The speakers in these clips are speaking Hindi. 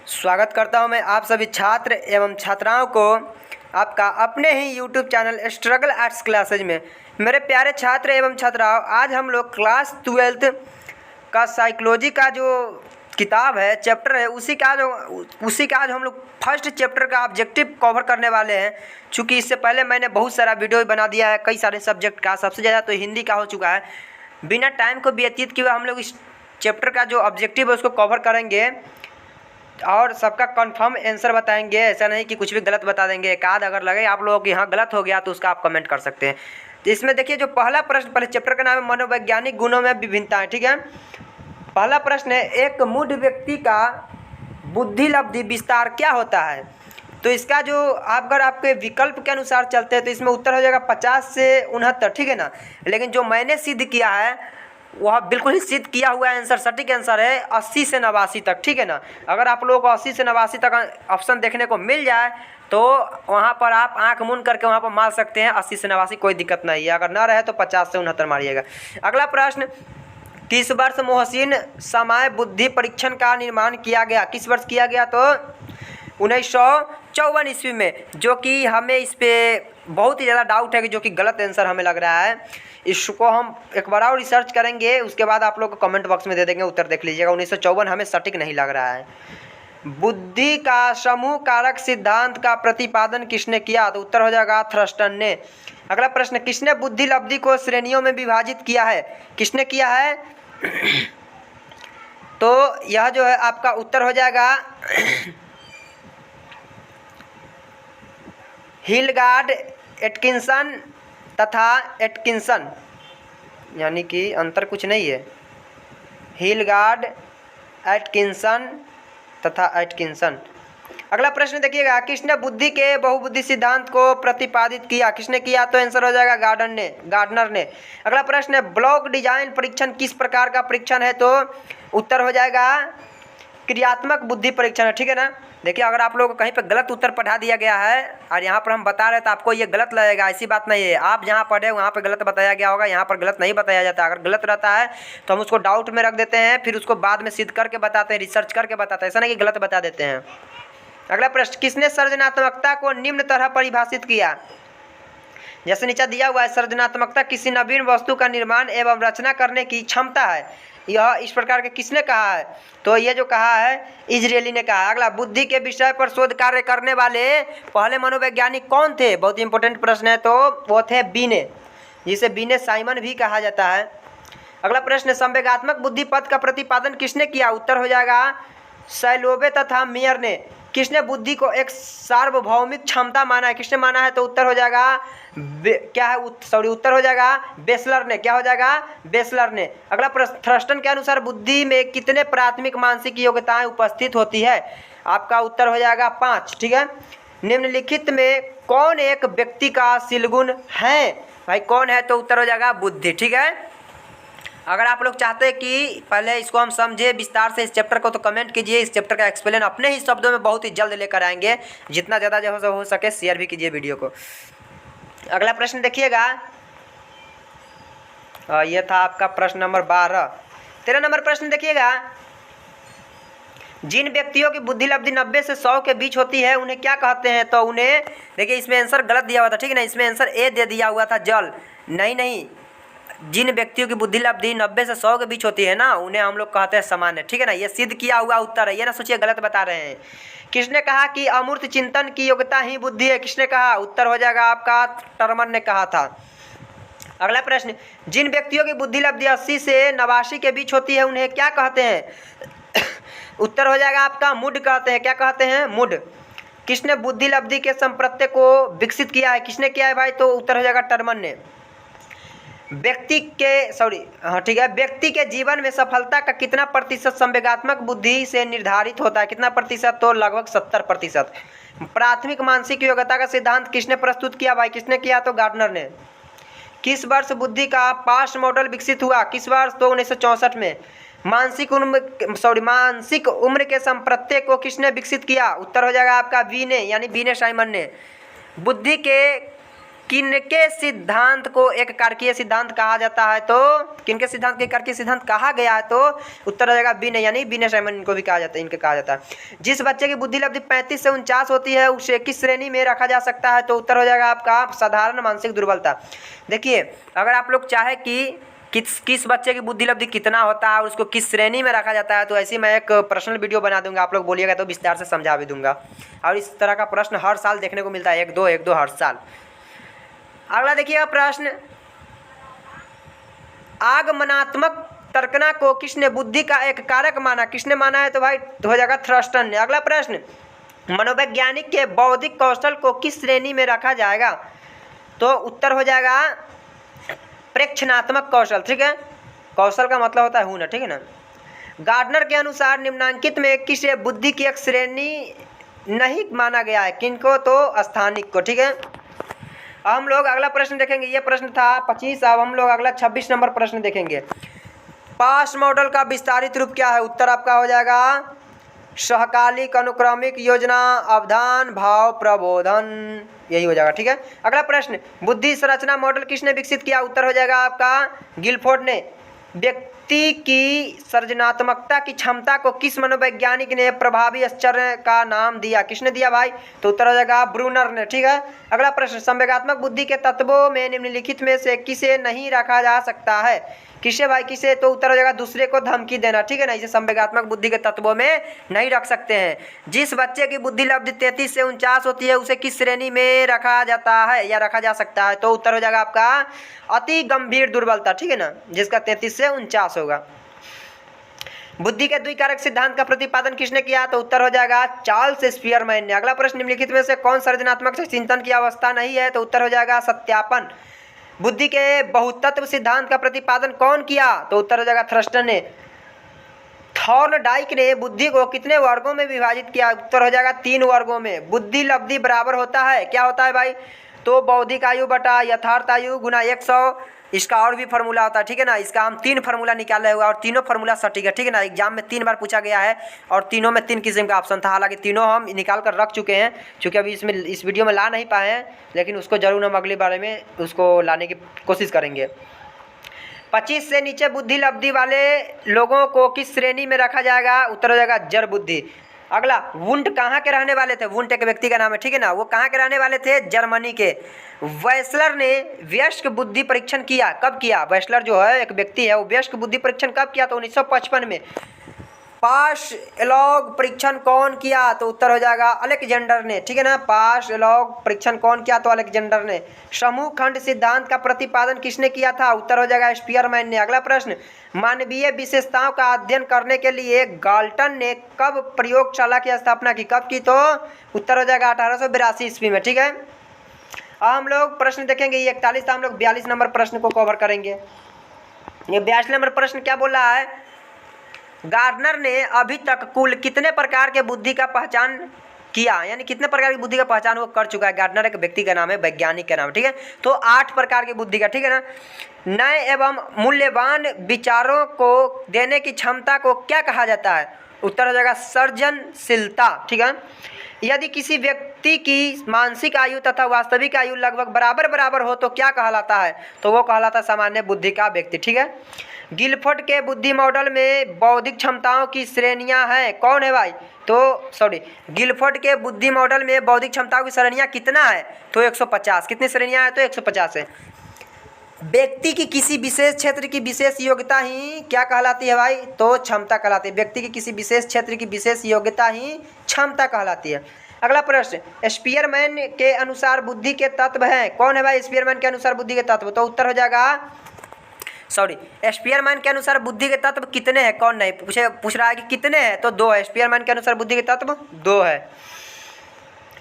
स्वागत करता हूं मैं आप सभी छात्र एवं छात्राओं को आपका अपने ही YouTube channel struggle arts classes में। मेरे प्यारे छात्र एवं छात्राओं, आज हम लोग क्लास 12 का साइकोलॉजी का जो किताब है, चैप्टर है, उसी का आज हम लोग फर्स्ट चैप्टर का ऑब्जेक्टिव कवर करने वाले हैं। चूँकि इससे पहले मैंने बहुत सारा वीडियो बना दिया है कई सारे सब्जेक्ट का, सबसे ज़्यादा तो हिंदी का हो चुका है। बिना टाइम को व्यतीत किए हम लोग इस चैप्टर का जो ऑब्जेक्टिव है उसको कवर करेंगे और सबका कंफर्म आंसर बताएंगे। ऐसा नहीं कि कुछ भी गलत बता देंगे। एक आध अगर लगे आप लोगों को यहाँ गलत हो गया तो उसका आप कमेंट कर सकते हैं। तो इसमें देखिए, जो पहला प्रश्न, पहले चैप्टर का नाम है मनोवैज्ञानिक गुणों में विभिन्नताएं। ठीक है, पहला प्रश्न है, एक मूढ़ व्यक्ति का बुद्धि लब्धि विस्तार क्या होता है? तो इसका जो अगर आपके विकल्प के अनुसार चलते हैं तो इसमें उत्तर हो जाएगा 50 से 69। ठीक है ना, लेकिन जो मैंने सिद्ध किया है वह बिल्कुल ही सिद्ध किया हुआ आंसर, सटीक आंसर है 80 से 89 तक। ठीक है ना, अगर आप लोगों को 80 से 89 तक ऑप्शन देखने को मिल जाए तो वहाँ पर आप आंख मूंद करके वहाँ पर मार सकते हैं 80 से 89, कोई दिक्कत नहीं है। अगर ना रहे तो 50 से 69 मारिएगा। अगला प्रश्न, किस वर्ष मोहसिन समय बुद्धि परीक्षण का निर्माण किया गया? किस वर्ष किया गया? तो 1954 ईस्वी में, जो कि हमें इस पर बहुत ही ज़्यादा डाउट है कि जो कि गलत आंसर हमें लग रहा है। इसको हम एक बार और रिसर्च करेंगे, उसके बाद आप लोग को कमेंट बॉक्स में दे देंगे, उत्तर देख लीजिएगा। 1954 हमें सटीक नहीं लग रहा है। बुद्धि का समूह कारक सिद्धांत का प्रतिपादन किसने किया? तो उत्तर हो जाएगा थ्रस्टन ने। अगला प्रश्न, किसने बुद्धि लब्धि को श्रेणियों में विभाजित किया है? किसने किया है? तो यह जो है आपका उत्तर हो जाएगा हिलगार्ड, एटकिंसन तथा एटकिंसन, यानी कि अंतर कुछ नहीं है। हिलगार्ड, एटकिंसन तथा एटकिंसन। अगला प्रश्न देखिएगा, किसने बुद्धि के बहुबुद्धि सिद्धांत को प्रतिपादित किया? किसने किया? तो आंसर हो जाएगा गार्डनर ने। अगला प्रश्न है, ब्लॉक डिजाइन परीक्षण किस प्रकार का परीक्षण है? तो उत्तर हो जाएगा क्रियात्मक बुद्धि परीक्षण है। ठीक है ना, देखिए, अगर आप लोगों को कहीं पर गलत उत्तर पढ़ा दिया गया है और यहाँ पर हम बता रहे हैं तो आपको ये गलत लगेगा, ऐसी बात नहीं है। आप जहाँ पढ़े वहाँ पर गलत बताया गया होगा, यहाँ पर गलत नहीं बताया जाता। अगर गलत रहता है तो हम उसको डाउट में रख देते हैं, फिर उसको बाद में सिद्ध करके बताते हैं, रिसर्च करके बताते हैं, ऐसा नहीं कि गलत बता देते हैं। अगला प्रश्न, किसने सृजनात्मकता को निम्न तरह परिभाषित किया? जैसे नीचे दिया हुआ है, सृजनात्मकता किसी नवीन वस्तु का निर्माण एवं रचना करने की क्षमता है। यह इस प्रकार के किसने कहा है? तो ये जो कहा है इजरायली ने कहा है। अगला, बुद्धि के विषय पर शोध कार्य करने वाले पहले मनोवैज्ञानिक कौन थे? बहुत ही इंपॉर्टेंट प्रश्न है। तो वो थे बीने, जिसे बीने साइमन भी कहा जाता है। अगला प्रश्न, संवेगात्मक बुद्धि पद का प्रतिपादन किसने किया? उत्तर हो जाएगा सैलोबे तथा मेयर ने। किसने बुद्धि को एक सार्वभौमिक क्षमता माना है? किसने माना है? तो उत्तर हो जाएगा उत्तर हो जाएगा बेसलर ने। क्या हो जाएगा? बेसलर ने। अगला प्रश्न, थ्रस्टन के अनुसार बुद्धि में कितने प्राथमिक मानसिक योग्यताएं उपस्थित होती है? आपका उत्तर हो जाएगा 5। ठीक है, निम्नलिखित में कौन एक व्यक्ति का सिलगुण है? भाई कौन है? तो उत्तर हो जाएगा बुद्धि। ठीक है, अगर आप लोग चाहते हैं कि पहले इसको हम समझे विस्तार से इस चैप्टर को, तो कमेंट कीजिए। इस चैप्टर का एक्सप्लेन अपने ही शब्दों में बहुत ही जल्द लेकर आएंगे। जितना ज़्यादा जो हो सके शेयर भी कीजिए वीडियो को। अगला प्रश्न देखिएगा, यह था आपका प्रश्न नंबर 12। 13 नंबर प्रश्न देखिएगा, जिन व्यक्तियों की बुद्धि लब्धि 90 से 100 के बीच होती है उन्हें क्या कहते हैं? तो उन्हें, देखिए इसमें आंसर गलत दिया हुआ था। ठीक है ना, इसमें आंसर ए दे दिया हुआ था, जल। नहीं, जिन व्यक्तियों की बुद्धि लब्धि 90 से 100 के बीच होती है ना, उन्हें हम लोग कहते हैं सामान्य। ठीक है ना, ये सिद्ध किया हुआ उत्तर है, ये ना सोचिए गलत बता रहे हैं। किसने कहा कि अमूर्त चिंतन की योग्यता ही बुद्धि है? किसने कहा? उत्तर हो जाएगा आपका टर्मन ने कहा था। अगला प्रश्न, जिन व्यक्तियों की बुद्धि लब्धि 80 से 89 के बीच होती है उन्हें क्या कहते हैं? उत्तर हो जाएगा आपका मूड कहते हैं। क्या कहते हैं? मूड। किसने बुद्धि लब्धि के संप्रत्यय को विकसित किया है? किसने किया है भाई? तो उत्तर हो जाएगा टर्मन ने। व्यक्ति के जीवन में सफलता का कितना प्रतिशत संवेगात्मक बुद्धि से निर्धारित होता है? कितना प्रतिशत? तो लगभग 70%। प्राथमिक मानसिक योग्यता का सिद्धांत किसने प्रस्तुत किया भाई? किसने किया? तो गार्डनर ने। किस वर्ष बुद्धि का पास्ट मॉडल विकसित हुआ? किस वर्ष? तो 1964 में। मानसिक उम्र के संप्रत्यय को किसने विकसित किया? उत्तर हो जाएगा आपका बीने, यानी बीने साइमन ने। बुद्धि के किनके सिद्धांत को एक कारकीय सिद्धांत कहा जाता है? तो किनके सिद्धांत के कारकीय सिद्धांत कहा गया है? तो उत्तर हो जाएगा बिने, यानी बिने साइमन इनको भी कहा जाता है, इनके कहा जाता है। जिस बच्चे की बुद्धि लब्धि 35 से 49 होती है उसे किस श्रेणी में रखा जा सकता है? तो उत्तर हो जाएगा आपका साधारण मानसिक दुर्बलता। देखिए, अगर आप लोग चाहे कि किस बच्चे की बुद्धि लब्धि कितना होता है और उसको किस श्रेणी में रखा जाता है, तो ऐसी मैं एक पर्सनल वीडियो बना दूंगा, आप लोग बोलिएगा तो विस्तार से समझा भी दूंगा। और इस तरह का प्रश्न हर साल देखने को मिलता है, एक दो हर साल। अगला देखिएगा प्रश्न, आगमनात्मक तर्कना को किसने बुद्धि का एक कारक माना? किसने माना है? तो भाई हो जाएगा थ्रस्टन ने। अगला प्रश्न, मनोवैज्ञानिक के बौद्धिक कौशल को किस श्रेणी में रखा जाएगा? तो उत्तर हो जाएगा प्रेक्षणात्मक कौशल। ठीक है, कौशल का मतलब होता है हुनर। ठीक है ना। गार्डनर के अनुसार निम्नांकित में किसे बुद्धि की एक श्रेणी नहीं माना गया है? किनको? तो स्थानिक को। ठीक है, हम लोग अगला प्रश्न देखेंगे। ये प्रश्न था 25, अब हम लोग अगला 26 नंबर प्रश्न देखेंगे। पास्ट मॉडल का विस्तारित रूप क्या है? उत्तर आपका हो जाएगा सहकालिक अनुक्रमिक योजना अवधान भाव प्रबोधन, यही हो जाएगा। ठीक है, अगला प्रश्न, बुद्धि संरचना मॉडल किसने विकसित किया? उत्तर हो जाएगा आपका गिलफोर्ड ने। व्यक्ति की सृजनात्मकता की क्षमता को किस मनोवैज्ञानिक ने प्रभावी आश्चर्य का नाम दिया? किसने दिया भाई? तो उत्तर हो जाएगा ब्रूनर ने। ठीक है, अगला प्रश्न, संवेगात्मक बुद्धि के तत्वों में निम्नलिखित में से किसे नहीं रखा जा सकता है? किसे भाई? किसे? तो उत्तर हो जाएगा दूसरे को धमकी देना। ठीक है ना, इसे संवेगात्मक बुद्धि के तत्वों में नहीं रख सकते हैं। जिस बच्चे की बुद्धि लब्धि 33 से 49 होती है उसे किस श्रेणी में रखा जाता है या रखा जा सकता है? तो उत्तर हो जाएगा आपका अति गंभीर दुर्बलता। ठीक है ना, जिसका 33 से 49 होगा। बुद्धि के द्विकारक सिद्धांत का प्रतिपादन किसने किया? तो उत्तर हो जाएगा चार्ल्स स्पीयरमैन ने। अगला प्रश्न, निम्नलिखित में से कौन सृजनात्मक चिंतन की अवस्था नहीं है? तो उत्तर हो जाएगा सत्यापन। बुद्धि के बहुतत्व सिद्धांत का प्रतिपादन कौन किया? तो उत्तर हो जाएगा थ्रस्टन ने। थॉर्नडाइक ने बुद्धि को कितने वर्गों में विभाजित किया? उत्तर हो जाएगा 3 वर्गों में। बुद्धि लब्धि बराबर होता है, क्या होता है भाई? तो बौद्धिक आयु बटा यथार्थ आयु गुना 100। इसका और भी फार्मूला होता है। ठीक है ना, इसका हम 3 फार्मूला निकाले हुआ और तीनों फार्मूला सटीक है। ठीक है ना, एग्जाम में 3 बार पूछा गया है और तीनों में 3 किस्म का ऑप्शन था। हालांकि तीनों हम निकाल कर रख चुके हैं, चूँकि अभी इस वीडियो में ला नहीं पाए हैं, लेकिन उसको जरूर हम अगले बारे में उसको लाने की कोशिश करेंगे। 25 से नीचे बुद्धि लब्धि वाले लोगों को किस श्रेणी में रखा जाएगा? उत्तर हो जाएगा जड़ बुद्धि। अगला, वुंट कहाँ के रहने वाले थे? वुंट एक व्यक्ति का नाम है। ठीक है ना, वो कहाँ के रहने वाले थे? जर्मनी के। वेस्लर ने वयस्क बुद्धि परीक्षण किया, कब किया? वेस्लर जो है एक व्यक्ति है, वो वयस्क बुद्धि परीक्षण कब किया? तो 1955 में। पाश एलॉग परीक्षण कौन किया? तो उत्तर हो जाएगा अलेक्जेंडर ने। ठीक है ना, पाश एलॉग परीक्षण कौन किया? तो अलेक्जेंडर ने। समूह खंड सिद्धांत का प्रतिपादन किसने किया था? उत्तर हो जाएगा स्पीयरमैन ने। अगला प्रश्न, मानवीय विशेषताओं का अध्ययन करने के लिए गाल्टन ने कब प्रयोगशाला की स्थापना की? कब की? तो उत्तर हो जाएगा 1882 ईस्वी में। ठीक है, अब हम लोग प्रश्न देखेंगे। ये 41 था, हम लोग 42 नंबर प्रश्न को कवर करेंगे। ये 42 नंबर प्रश्न क्या बोल रहा है? गार्डनर ने अभी तक कुल कितने प्रकार के बुद्धि का पहचान किया, यानी कितने प्रकार की बुद्धि का पहचान वो कर चुका है? गार्डनर एक व्यक्ति का नाम है, वैज्ञानिक का नाम है। ठीक है, तो 8 प्रकार की बुद्धि का। ठीक है ना, नए एवं मूल्यवान विचारों को देने की क्षमता को क्या कहा जाता है? उत्तर हो जाएगा सृजनशीलता। ठीक है, यदि किसी व्यक्ति की मानसिक आयु तथा वास्तविक आयु लगभग बराबर हो तो क्या कहलाता है? तो वो कहलाता है सामान्य बुद्धि का व्यक्ति। ठीक है, गिलफोर्ड के बुद्धि मॉडल में बौद्धिक क्षमताओं की श्रेणियां हैं, कौन है भाई? तो गिलफोर्ड के बुद्धि मॉडल में बौद्धिक क्षमताओं की श्रेणियां कितना है? तो 150। कितनी श्रेणियां हैं? तो 150 है। व्यक्ति की किसी विशेष क्षेत्र की विशेष योग्यता ही क्या कहलाती है भाई? तो क्षमता कहलाती है। व्यक्ति की किसी विशेष क्षेत्र की विशेष योग्यता ही क्षमता कहलाती है। अगला प्रश्न, स्पीयरमैन के अनुसार बुद्धि के तत्व हैं, कौन है भाई स्पीयरमैन के अनुसार बुद्धि के तत्व? तो उत्तर हो जाएगा स्पीयरमैन के अनुसार बुद्धि के तत्व कितने हैं? कौन नहीं पूछ रहा है कि कितने हैं? तो 2 है। स्पीयरमैन के अनुसार बुद्धि के तत्व 2 है।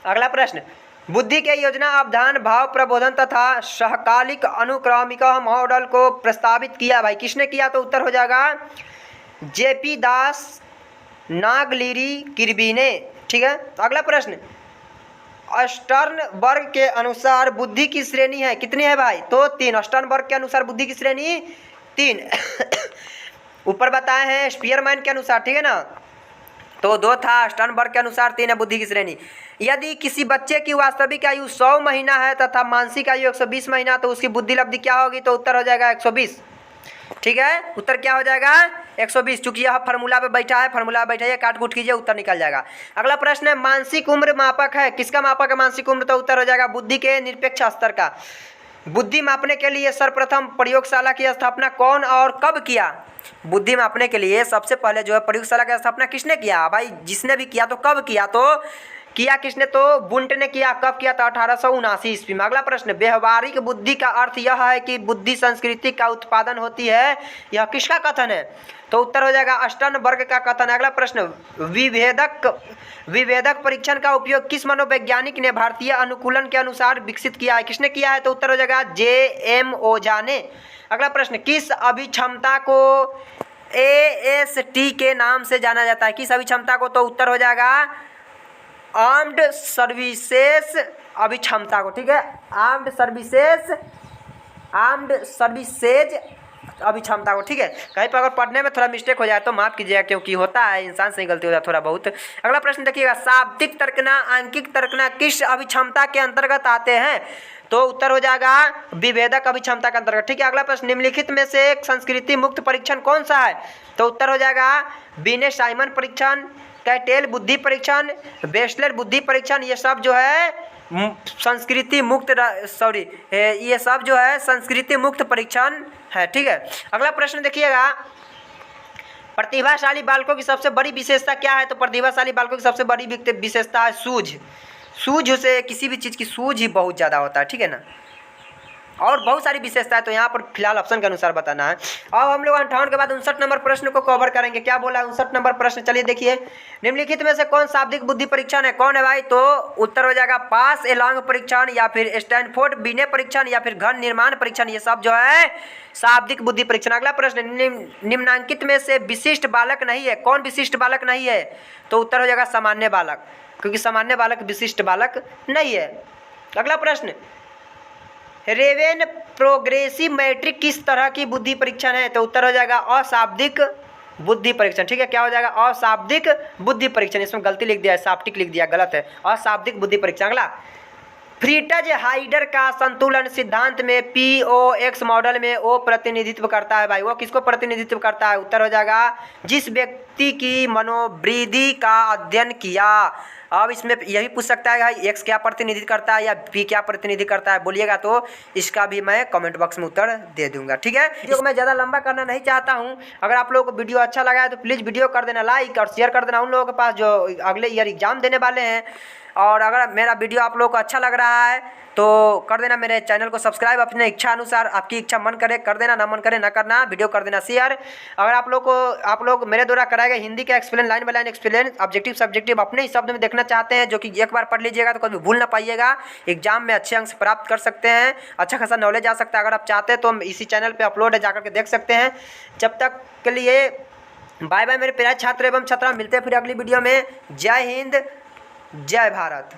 अगला प्रश्न, बुद्धि के योजना अवधान भाव प्रबोधन तथा सहकालिक अनुक्रमिका मॉडल को प्रस्तावित किया भाई, किसने किया? तो उत्तर हो जाएगा जेपी दास नागलिरी किर्बी ने। ठीक है, अगला प्रश्न, स्टर्नबर्ग के अनुसार बुद्धि की श्रेणी है, कितनी है भाई? तो 3। स्टर्नबर्ग के अनुसार बुद्धि की श्रेणी 3 ऊपर बताए हैं स्पीयरमैन के अनुसार। ठीक है ना, तो 2 था। स्टर्नबर्ग के अनुसार 3 है बुद्धि की श्रेणी। यदि किसी बच्चे की वास्तविक आयु 100 महीना है तथा मानसिक आयु 120 महीना, तो उसकी बुद्धि लब्धि क्या होगी? तो उत्तर हो जाएगा 120। ठीक है, उत्तर क्या हो जाएगा? 120। चूंकि यह फार्मूला पे बैठा है, फार्मूला पे बैठाइए, काट कूट कीजिए, उत्तर निकल जाएगा। अगला प्रश्न है, मानसिक उम्र मापक है। किसका मापक है मानसिक उम्र? तो उत्तर हो जाएगा बुद्धि के निरपेक्ष स्तर का। बुद्धि मापने के लिए सर्वप्रथम प्रयोगशाला की स्थापना कौन और कब किया? बुद्धि मापने के लिए सबसे पहले जो है प्रयोगशाला की स्थापना किसने किया? भाई जिसने भी किया तो कब किया? तो किया किसने? तो वुंट ने किया। कब किया? तो 1879 ईस्वी में। अगला प्रश्न, व्यवहारिक बुद्धि का अर्थ यह है कि बुद्धि संस्कृति का उत्पादन होती है। यह किसका कथन है? तो उत्तर हो जाएगा स्टर्नबर्ग का कथन। अगला प्रश्न, विभेदक परीक्षण का उपयोग किस मनोवैज्ञानिक ने भारतीय अनुकूलन के अनुसार विकसित किया है? किसने किया है? तो उत्तर हो जाएगा J.M. ओझा ने। अगला प्रश्न, किस अभिक्षमता को AST के नाम से जाना जाता है? किस अभिक्षमता को? तो उत्तर हो जाएगा आर्म्ड सर्विसेज अभिक्षमता को। ठीक है, आर्म्ड सर्विसेज अभिक्षमता को। ठीक है, कहीं पर अगर पढ़ने में थोड़ा मिस्टेक हो जाए तो माफ कीजिएगा, क्योंकि होता है, इंसान से गलती हो जाए थोड़ा बहुत। अगला प्रश्न देखिएगा, शाब्दिक तर्कना आंकिक तर्कना किस अभिक्षमता के अंतर्गत आते हैं? तो उत्तर हो जाएगा विभेदक अभिक्षमता के अंतर्गत। ठीक है, अगला प्रश्न, निम्नलिखित में से एक संस्कृति मुक्त परीक्षण कौन सा है? तो उत्तर हो जाएगा बीने साइमन परीक्षण, कैटेल बुद्धि परीक्षण, बेस्लर बुद्धि परीक्षण। ये सब जो है संस्कृति मुक्त ये सब जो है संस्कृति मुक्त परीक्षण है। ठीक है, अगला प्रश्न देखिएगा, प्रतिभाशाली बालकों की सबसे बड़ी विशेषता क्या है? तो प्रतिभाशाली बालकों की सबसे बड़ी विशेषता है सूझ से किसी भी चीज़ की सूझ ही बहुत ज़्यादा होता है। ठीक है ना, और बहुत सारी विशेषता है, तो यहाँ पर फिलहाल ऑप्शन के अनुसार बताना है। अब हम लोग 58 के बाद 59 नंबर प्रश्न को कवर करेंगे। क्या बोला है 59 नंबर प्रश्न? चलिए देखिए, निम्नलिखित में से कौन शाब्दिक बुद्धि परीक्षण है? कौन है भाई? तो उत्तर हो जाएगा पास एलॉन्ग परीक्षण, या फिर स्टैनफोर्ड बिने परीक्षण, या फिर घन निर्माण परीक्षण। ये सब जो है शाब्दिक बुद्धि परीक्षण। अगला प्रश्न, निम्नांकित में से विशिष्ट बालक नहीं है। कौन विशिष्ट बालक नहीं है? तो उत्तर हो जाएगा सामान्य बालक, क्योंकि सामान्य बालक विशिष्ट बालक नहीं है। अगला प्रश्न, रेवेन प्रोग्रेसिव मैट्रिक किस तरह की बुद्धि परीक्षण है? तो उत्तर हो जाएगा अशाब्दिक बुद्धि परीक्षण। ठीक है, क्या हो जाएगा? अशाब्दिक बुद्धि परीक्षण। इसमें गलती लिख दिया है, शाब्दिक लिख दिया, गलत है, अशाब्दिक बुद्धि परीक्षण। अगला, फ्रीटज हाइडर का संतुलन सिद्धांत में POX मॉडल में O प्रतिनिधित्व करता है। भाई वो किसको प्रतिनिधित्व करता है? उत्तर हो जाएगा जिस व्यक्ति की मनोवृद्धि का अध्ययन किया। अब इसमें यही पूछ सकता है भाई X क्या प्रतिनिधित्व करता है या P क्या प्रतिनिधित्व करता है, बोलिएगा तो इसका भी मैं कमेंट बॉक्स में उत्तर दे दूंगा। ठीक है, वीडियो को मैं ज़्यादा लंबा करना नहीं चाहता हूं। अगर आप लोगों को वीडियो अच्छा लगा है तो प्लीज़ वीडियो कर देना लाइक और शेयर कर देना उन लोगों के पास जो अगले ईयर एग्जाम देने वाले हैं। और अगर मेरा वीडियो आप लोगों को अच्छा लग रहा है तो कर देना मेरे चैनल को सब्सक्राइब, अपने इच्छा अनुसार, आपकी इच्छा मन करे कर देना, ना मन करे ना करना, वीडियो कर देना शेयर। अगर आप लोग मेरे द्वारा कराए गए हिंदी का explain, line by line explain, objective subjective अपने ही शब्द में देखना चाहते हैं, जो कि एक बार पढ़ लीजिएगा तो कभी भूल ना पाइएगा, एग्जाम में अच्छे अंक प्राप्त कर सकते हैं, अच्छा खासा नॉलेज आ सकता है। अगर आप चाहते हैं तो हम इसी चैनल पर अपलोड है, जाकर के देख सकते हैं। जब तक के लिए बाय बाय मेरे प्यारे छात्र एवं छात्रा, मिलते हैं फिर अगली वीडियो में। जय हिंद, जय भारत।